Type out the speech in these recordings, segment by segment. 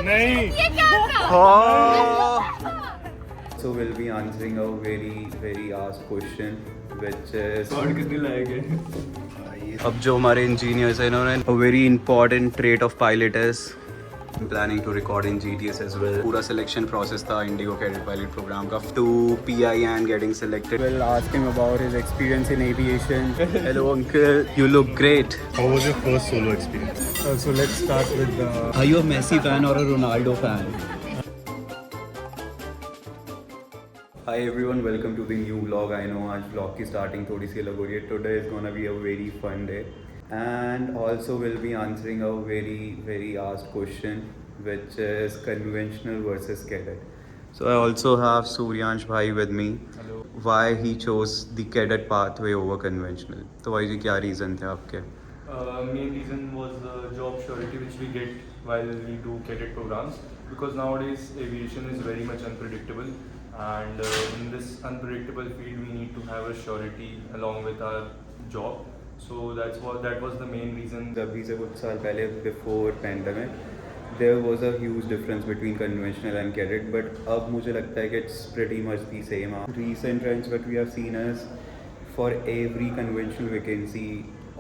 नहीं ये क्या था? So we'll be answering a very asked question, which is कितने लायक है? अब जो हमारे इंजीनियर्स हैं इन्होंने a very important trait of pilot is I'm planning to record in GTS as well. पूरा selection process था Indigo Cadet Pilot program का to PI and getting selected. We'll ask him about his experience in aviation. Hello uncle, you look great. How was your first solo experience? So let's start with the Are you a Messi fan or a Ronaldo fan? Hi everyone, welcome to the new vlog. I know आज vlog की starting थोड़ी सी अलग हो रही है. Today is gonna be a very fun day. And also we'll be answering a very asked question, which is conventional versus cadet. So I also have Suryansh bhai with me. Hello. Why he chose the cadet pathway over conventional? तो भाई जी क्या reason थे आपके? Main reason was the job surety which we get while we do cadet programs, because nowadays aviation is very much unpredictable, and in this unpredictable field we need to have a surety along with our job. So that was the main reason. अभी से कुछ साल पहले before pandemic there was a huge difference between conventional and cadet, but अब मुझे लगता है कि it's pretty much the same. Recent trends what we have seen is for every conventional vacancy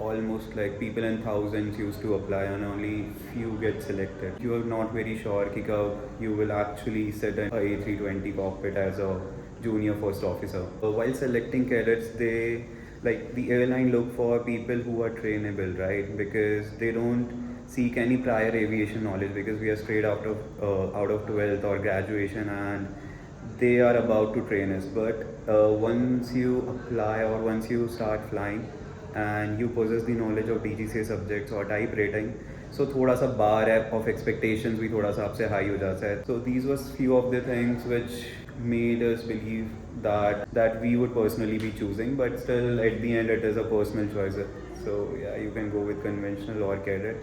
almost like people in thousands used to apply and only few get selected. You are not very sure कि कब you will actually sit in a A320 cockpit as a junior first officer. While selecting cadets, they like the airline look for people who are trainable, right? Because they don't seek any prior aviation knowledge, because we are straight out of 12th or graduation and they are about to train us. But once you apply or once you start flying and you possess the knowledge of DGCA subjects or type rating, so थोड़ा सा bar of expectations भी थोड़ा सा आपसे high हो जाता है. So these was few of the things which made us believe that we would personally be choosing, but still at the end it is a personal choice. So yeah, you can go with conventional or cadet,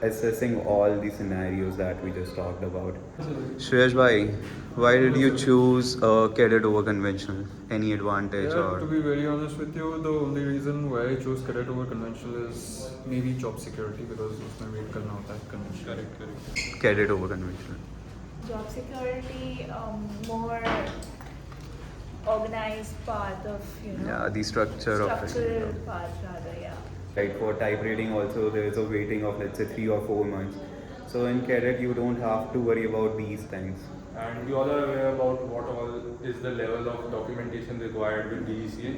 assessing all the scenarios that we just talked about. Shreyash bhai, why did you choose cadet over conventional? Any advantage Yeah, or? to be very honest with you, the only reason why I chose cadet over conventional is maybe job security, because उसमें wait करना होता है conventional. Correct. Cadet over conventional. Job security, more organized path of, Yeah, the structure of it. structural path rather, yeah. Right, for type rating also there is a waiting of let's say 3 or 4 months. So in cadet you don't have to worry about these things. And we all are aware about what all is the level of documentation required with DGCA.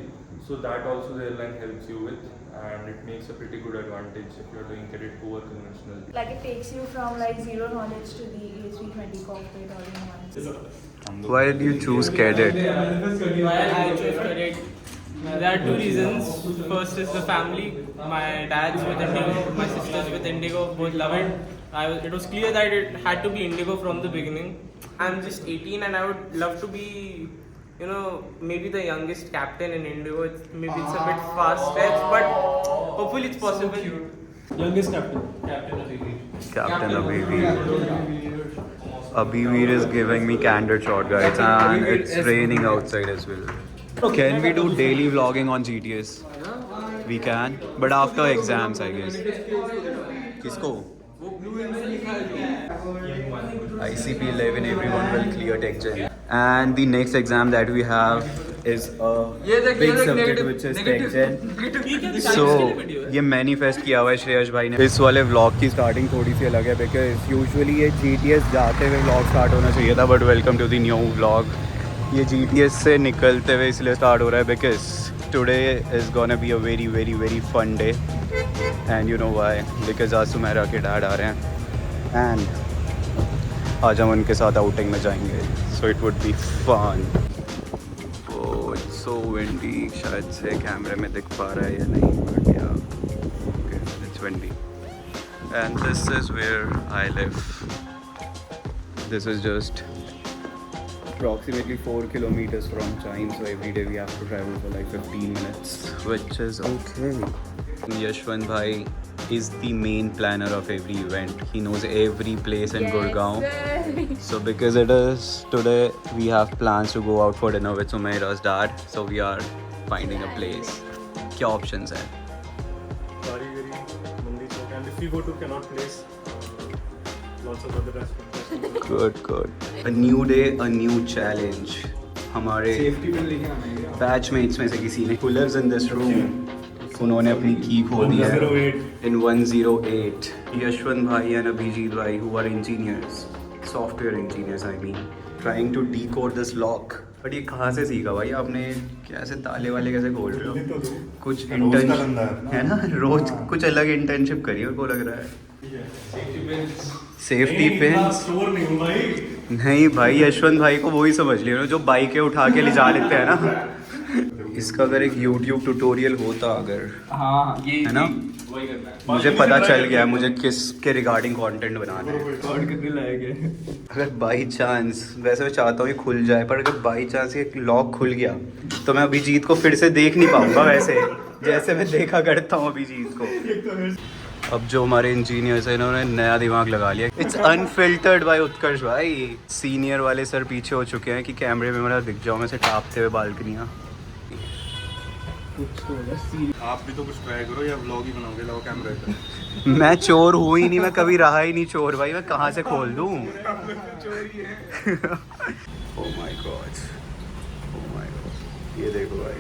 So that also the airline helps you with, and it makes a pretty good advantage if you're doing cadet over conventional. Like it takes you from like zero knowledge to the A320 cockpit all in one. Why did you choose cadet? Why I chose cadet? There are two reasons. First is the family. My dad's with Indigo, my sister's with Indigo. Both love it. It was clear that it had to be Indigo from the beginning. I'm just 18 and I would love to be, maybe the youngest captain in Indigo. Maybe it's a bit far-fetched, but hopefully it's possible. Youngest captain. Captain of AV. Captain Abhiveer. Abhiveer is giving me candid shot, guys, and it's raining outside as well. Can we do daily vlogging on GTS? We can, but after exams, I guess. किसको? ICP 11, everyone will clear tech gen. And the next exam that we have is a big subject which is tech gen. So ये manifest किया हुआ है श्रेयस भाई ने. इस वाले vlog की starting थोड़ी सी अलग है, because usually ये GTS जाते हुए vlog start होना चाहिए था, but welcome to the new vlog. ये GTS से निकलते हुए इसलिए start हो रहा है because today is gonna be a very fun day. And you know why? Because आज सुमेरा के dad आ रहे हैं and आज हम उनके साथ outing में जाएंगे. So it would be fun. Oh, it's so windy. शायद से कैमरे में दिख पा रहा है या नहीं, but yeah, okay, it's windy. And this is where I live. This is just approximately 4 kilometers from Chine, so every day we have to travel for like 15 minutes, which is okay. Yashwant bhai is the main planner of every event. He knows every place in Gurgaon. So because it is today, we have plans to go out for dinner with Sumaira's dad. So we are finding a place. क्या options हैं? Karigari, Mandi Chowk, and if we go to Connaught Place, lots of other restaurants. Good a new day a new challenge. हमारे Safety bill लेके आना है. Batchmates में से किसी ने कूलर्स इन दिस रूम, उन्होंने अपनी की खो दी है 108. in 108. यशवंत भाई and अभिजीत भाई who are engineers, software engineers I mean, trying to decode this lock. But ये कहाँ से सीखा भाई आपने? कैसे ताले वाले कैसे खोल रहे हो? कुछ इंटर्नशिप है ना, रोज कुछ अलग इंटर्नशिप करी है को लग रहा है. सेफ्टी पिन्स चोर नहीं हूँ भाई. नहीं भाई, यशवंत भाई को वही समझ लियो ना जो बाइकें उठा के ले जा लेते हैं ना. इसका अगर एक YouTube ट्यूटोरियल होता अगर, हाँ ये है ना, वही करना है. मुझे पता चल गया मुझे किस के रिगार्डिंग कंटेंट बनाना है. रिकॉर्ड कितने लाएंगे? अगर बाई चांस, वैसे मैं चाहता हूँ ये खुल जाए, पर अगर बाई चांस ये लॉक खुल गया तो मैं अभिजीत को फिर से देख नहीं पाऊंगा वैसे जैसे मैं देखा करता हूँ अभिजीत को. अब जो हमारे इंजीनियर्स हैं इन्होंने नया दिमाग लगा लिया. इट्स अनफिल्टर्ड बाय उत्कर्ष भाई. सीनियर वाले सर पीछे हो चुके हैं कि कैमरे में मेरा दिख जाओ मैं से टापते हुए बालकनियाँ. आप भी तो कुछ ट्राई करो या व्लॉग ही बनाओगे लाओ कैमरा पे. मैं चोर हूँ ही नहीं, मैं कभी रहा ही नहीं चोर भाई. मैं कहाँ से खोल दूँ? Oh my God. Oh my God. ये देखो भाई.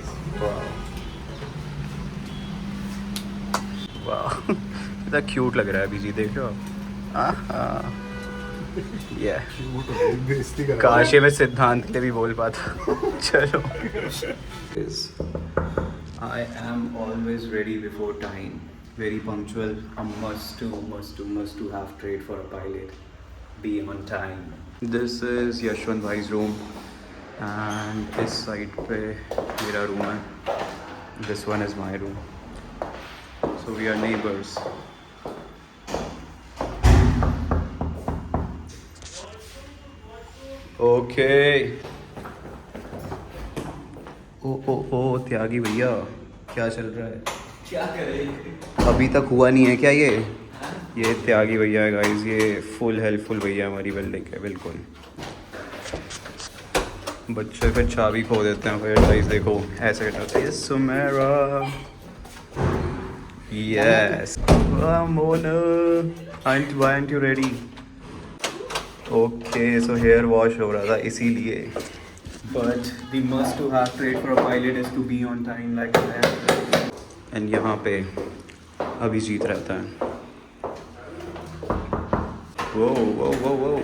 वाह कितना क्यूट लग रहा है अभी जी, देख रहे हो आप? ये काश ये मैं सिद्धांत के लिए भी बोल पाता. चलो. I am always ready before time. Very punctual. A must to have trade for a pilot. Be on time. This is Yashwant bhai's room. And this side पे मेरा room है. This one is my room. So we are neighbors. Okay. ओ त्यागी भैया, क्या चल रहा है? क्या करें? अभी तक हुआ नहीं है क्या ये त्यागी भैया है गाइस. ये फुल हेल्पफुल भैया हमारी बिल्डिंग है बिल्कुल. बच्चे फिर चाबी खो देते हैं फिर गाइस. देखो ऐसे करते हैं. Sumera yes Mona aren't you ready? Okay so hair wash हो रहा था इसीलिए. But the must to have trade for a pilot is to be on time like that. And यहाँ पे अभिजीत रहता है. Whoa.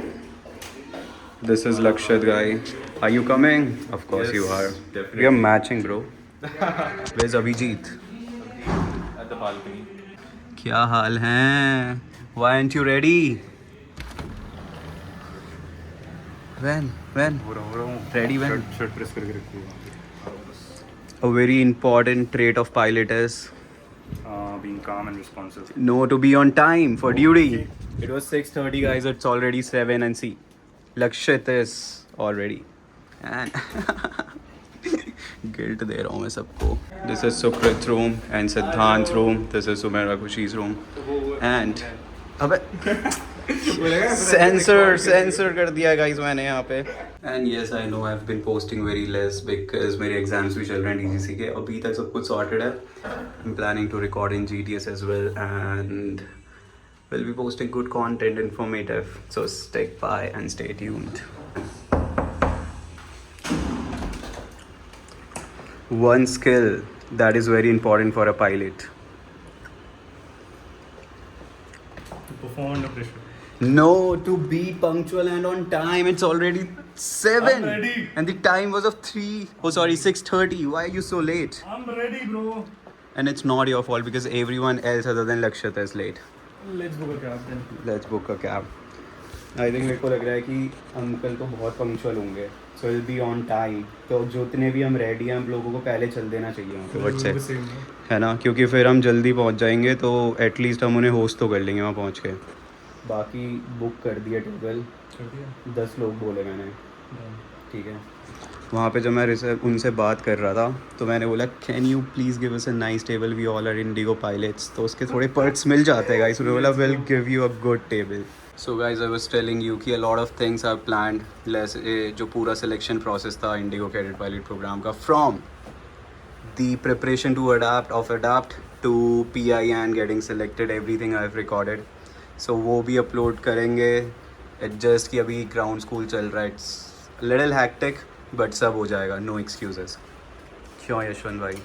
This is Lakshit guy. Are you coming? Of course Yes, you are. definitely. We are matching bro. Where's Abhijit? At the balcony. क्या हाल है? Why aren't you ready? When? हो रहा हूँ. Ready when? Shirt press करके रखिए. A very important trait of pilot is Being calm and responsive. no to be on time for duty. It was 6:30 guys, it's already 7 and see Lakshit is already and guilt दे रहा हूँ मैं सबको. This is Sukrit's room and Siddhant's room. This is Sumera Khushi's room and अबे censor कर दिया guys मैंने यहाँ पे. And yes I know I have been posting very less because मेरे एग्जाम्स भी चल रहे हैं डीजीसी के. अभी तक सब कुछ सॉर्टेड है. I am planning to record in GTS as well and will be posting good content informative. So stick by and stay tuned. One skill that is very important for a pilot. Perform under pressure. No, to be punctual and on time. It's already 7. I'm ready. And the time was of 3. Oh, sorry, 6:30. Why are you so late? I'm ready, bro. And it's not your fault because everyone else other than Lakshit is late. Let's book a cab then. Let's book a cab. I think मेरे को लग रहा है कि uncle तो बहुत punctual होंगे. So we'll be on time. तो जितने भी हम रेडी हैं हम लोगों को पहले चल देना चाहिए वहाँ पे Let's do the WhatsApp, same, bro. है ना, क्योंकि फिर हम जल्दी पहुँच जाएंगे तो एटलीस्ट हम उन्हें होस्ट तो कर लेंगे वहाँ पहुँच के. बाकी बुक कर दिया टेबल. कर दिया? 10 लोग बोले मैंने. Done. ठीक है. वहाँ पे जब मैं उनसे बात कर रहा था तो मैंने बोला can you please give us a nice table, we all are IndiGo pilots. तो उसके थोड़े पर्क्स मिल जाते हैं गाइस. उन्होंने बोला will give you a good table. So guys I was telling you कि a lot of things are planned. जो पूरा सिलेक्शन प्रोसेस था इंडिगो कैडेट पायलट प्रोग्राम का, from the preparation to adapt to PI and getting selected, everything I have recorded. So वो भी upload करेंगे. Adjust कि अभी ग्राउंड स्कूल चल रहा है. इट्स लिटिल हैक्टिक बट सब हो जाएगा. No excuses. क्यों यशवंत भाई?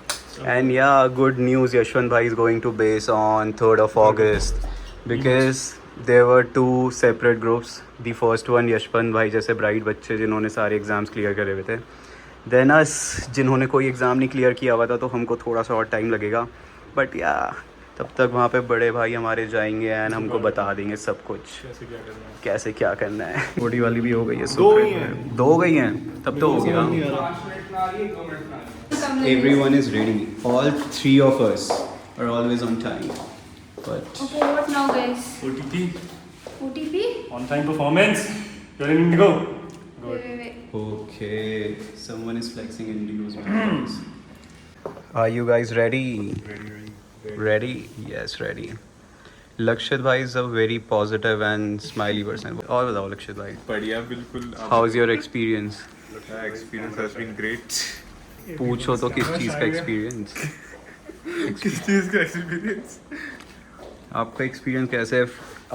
And yeah, good news, Yashwant Bhai is going to base on 3rd of August because there were 2 separate groups. The first one, Yashwant Bhai जैसे bright बच्चे जिन्होंने सारे exams clear करे हुए थे. Then us जिन्होंने कोई एग्ज़ाम नहीं क्लियर किया हुआ था तो हमको थोड़ा सा और टाइम लगेगा. बट या तब तक वहाँ पे बड़े भाई हमारे जाएंगे एंड हमको बता देंगे सब कुछ कैसे क्या करना है. छोटी वाली भी हो गई है. 2 गई हैं तब तो हो गया. Everyone is ready. All 3 of us are always on time. But Okay, what now, guys? OTP, OTP? on time performance. You're in Indigo. Good. Wait. okay, someone is flexing Indigo's memories. Are you guys ready? Ready? Yes, ready. Lakshit bhai is a very positive and smiley person. All with all Lakshit bhai. बढ़िया बिल्कुल. How's your experience? Experience has been great. पूछो तो किस चीज़ का experience? किस चीज़ का experience? आपका experience कैसे है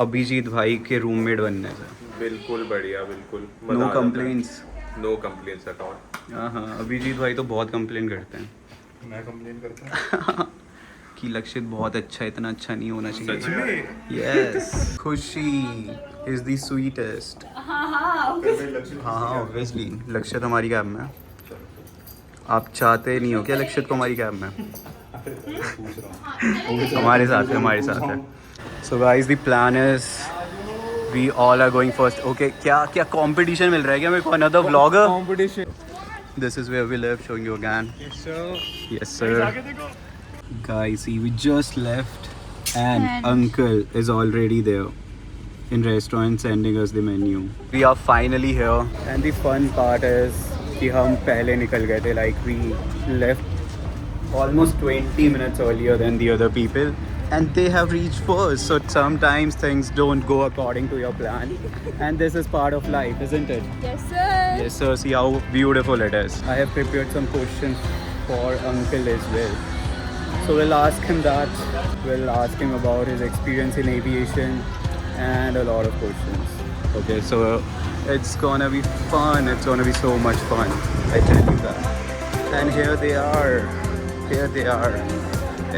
अभिजीत भाई के रूममेट बनने से? बिल्कुल बढ़िया बिल्कुल. No complaints? No complaints at all. हाँ, अभिजीत भाई तो बहुत कंप्लेन करते हैं मैं कंप्लेन करता हूँ. कि लक्षित बहुत अच्छा है, इतना अच्छा नहीं होना चाहिए. सच में? यस. खुशी इज द स्वीटेस्ट. हाँ ऑब्वियसली लक्षित हमारी कैब में. आप चाहते नहीं हो क्या लक्षित को हमारी कैब में? हमारे साथ है. So guys the plan is we all are going first. Okay, क्या क्या कंपटीशन मिल रहा है क्या मेरे को? Another vlogger Competition. This is where we live, showing you again. Yes, sir. Yes, sir. Guys, see, we just left and uncle is already there in restaurant sending us the menu. We are finally here and the fun part is कि हम पहले निकल गए थे. Like we left almost 20 minutes earlier than the other people and they have reached first. So sometimes things don't go according to your plan and this is part of life, isn't it? Yes, sir. Yes, sir. See how beautiful it is. I have prepared some questions for Uncle as well. So we'll ask him that. We'll ask him about his experience in aviation and a lot of questions. Okay, so it's gonna be fun. It's gonna be so much fun. I tell you that. And here they are. Here they are.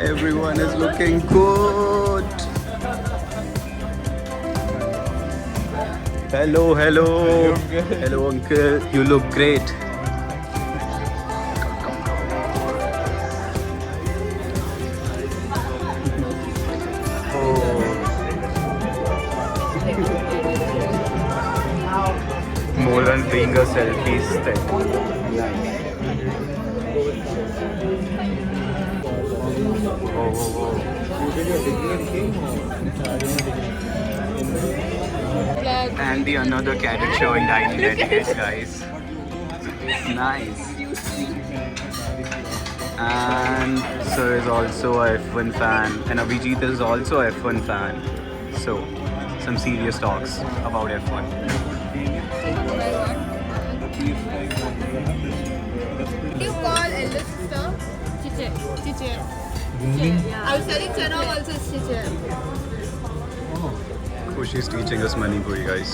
Everyone is looking good. Hello, hello. Hello, uncle. You look great. Moran being a selfie stick. And the another cadet showing 1998, guys. Nice. And sir is also a F1 fan, and Abhijit is also a F1 fan. So, some serious talks about F1. Do you call elder sister? Chiche. Chiche. I was telling Chana also it's Chiche. She's teaching us Manipuri, guys.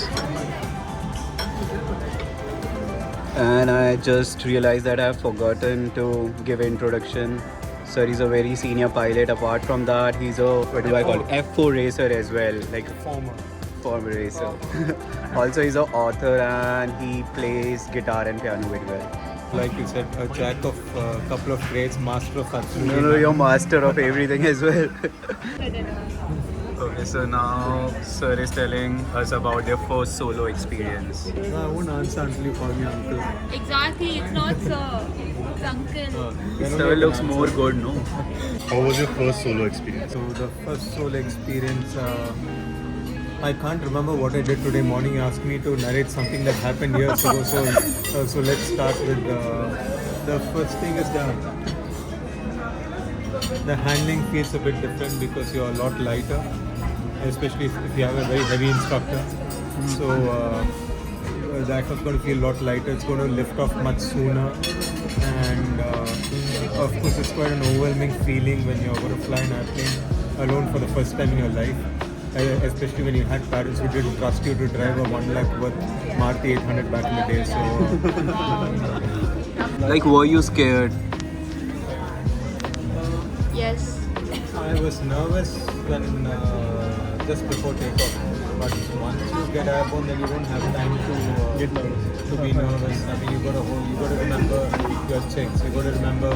And I just realized that I've forgotten to give introduction. Sir is a very senior pilot. Apart from that, he's a, what do I call it? F4 racer as well, like former racer. Also, he's an author and he plays guitar and piano very well. Like you said, a jack of a couple of trades, master of absolutely No, none. you're master of everything as well. Okay, so now sir is telling us about their first solo experience. No, I won't answer until you call me uncle. Exactly, it's not sir. It's uncle. Sir looks more good, no? How was your first solo experience? So the first solo experience, I can't remember what I did today morning. He asked me to narrate something that happened years ago. So let's start with the first thing is the handling feels a bit different because you're a lot lighter, especially if you have a very heavy instructor. So the aircraft's going to feel a lot lighter. It's going to lift off much sooner, and of course, it's quite an overwhelming feeling when you're going to fly an airplane alone for the first time in your life. especially when you had parents who didn't trust you to drive a 1 lakh worth Maruti 800 back in the day. So, Like, were you scared? Yes. I was nervous when just before takeoff. But once you get airborne, then you don't have time to get nervous. To be nervous. I mean, you got to remember your checks. You got to remember,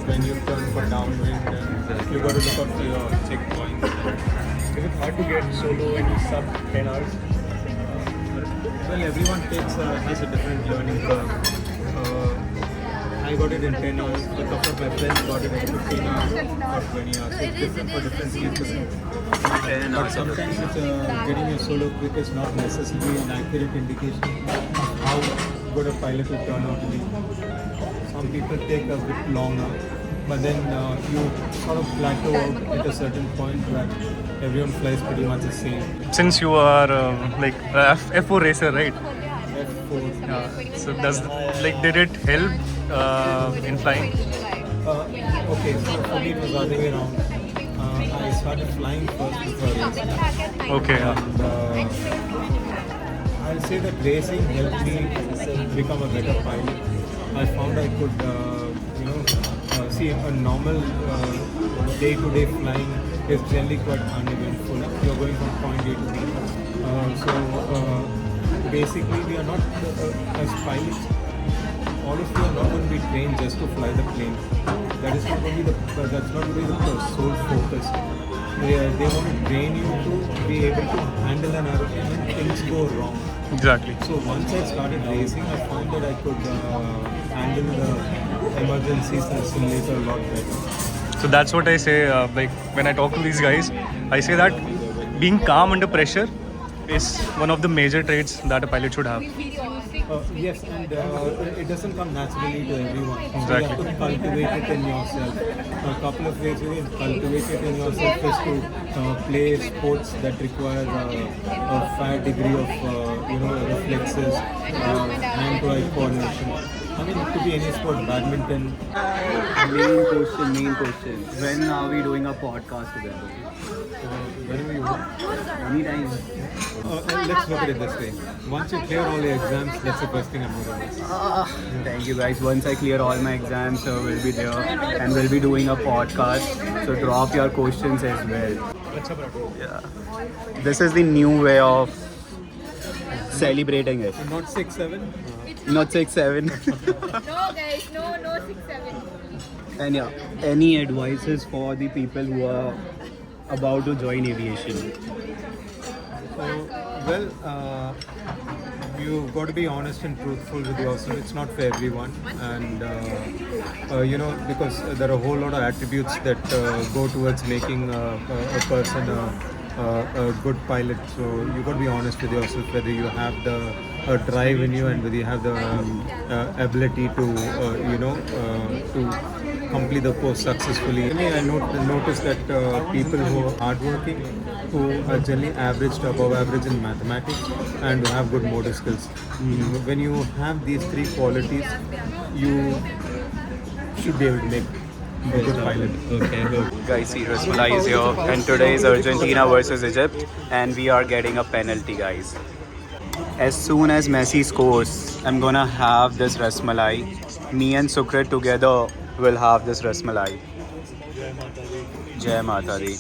when you turn for downwind, and you got to look out for your checkpoints. Is it hard to get solo in sub 10 hours? Well, everyone has a different learning curve. I got it in 10 hours. A couple of my friends got it in 15 hours or 20 hours. So it's different for different people. 10 But hours. sometimes getting your solo quick is not necessarily an accurate indication of how good a pilot will turn out to be. Some people take a bit longer, but then you sort of plateau out at a certain point where everyone flies pretty much the same. Since you are F4 racer, right? F4. So did it help in flying? Okay, so for me it was the other way around. I started flying first before racing. Okay. And, I'll say that racing helped me become a better pilot. I found I could, see a normal day-to-day flying is generally quite uneventful. You're going from point A to B. Basically, we are not, as pilots, all of you are not going to be trained just to fly the plane. That's not going to be the sole focus. They want to train you to be able to handle an aeroplane when things go wrong. Exactly. So once I started racing, I found that I could handle the emergencies and simulator a lot better. So that's what I say. When I talk to these guys, I say that being calm under pressure is one of the major traits that a pilot should have. Yes, and it doesn't come naturally to everyone. So Exactly. you have to cultivate it in yourself. A couple of ways you can cultivate it in yourself is to play sports that require a fair degree of reflexes, hand-to-eye coordination. I mean, it could be any sport, badminton. Main question. When are we doing a podcast together? Whenever you want. Anytime. Let's look at it this way. Once you clear all your exams, that's the first thing I'm going to do. Thank you guys. Once I clear all my exams, we'll be there and we'll be doing a podcast. So drop your questions as well. Yeah. This is the new way of celebrating it. Not 6-7. Not 6-7. No, guys. No, 6-7. And yeah, any advices for the people who are about to join aviation? You've got to be honest and truthful with yourself. It's not for everyone, and because there are a whole lot of attributes that go towards making a person a good pilot. So you've got to be honest with yourself whether you have the drive in you and whether you have the ability to complete the course successfully. I noticed that people who are hardworking, who are generally average to above average in mathematics and who have good motor skills. When you have these three qualities, you should be able to make a good pilot. Okay. Guys, see, Rasmalai is here, and today is Argentina versus Egypt, and we are getting a penalty, guys. As soon as Messi scores, I'm gonna have this Rasmalai. Me and Sukrit together will have this Rasmalai. Jai Mata Di.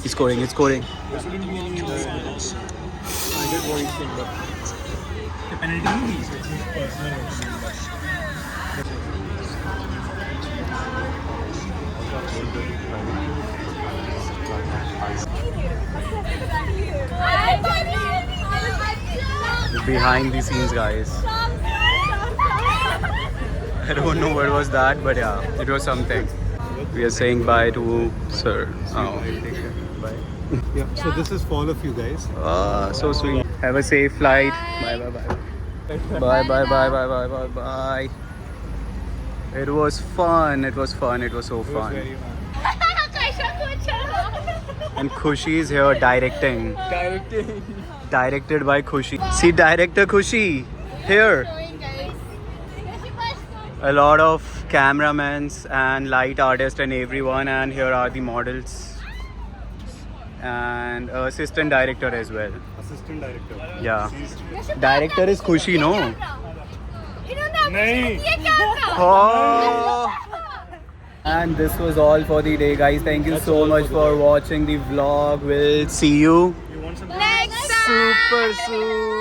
He's scoring, he's scoring. I get what he's saying, but the penalty is personal. Behind the scenes, guys. I don't know what was that, but yeah, it was something. We are saying bye to Sir. Oh. Bye. Yeah, so this is for all of you guys. So sweet. Have a safe flight. Bye bye bye. Bye bye bye bye bye bye bye. It was fun. It was fun. It was so fun. And Khushi is here directing. Directed by Khushi. See, director Khushi here. A lot of cameramen and light artists and everyone, and here are the models. and assistant director as well. Assistant director. Yeah. Director is Khushi, no? Oh. And this was all for the day, guys. Thank you so much for watching the vlog. We'll see you Next time. super soon.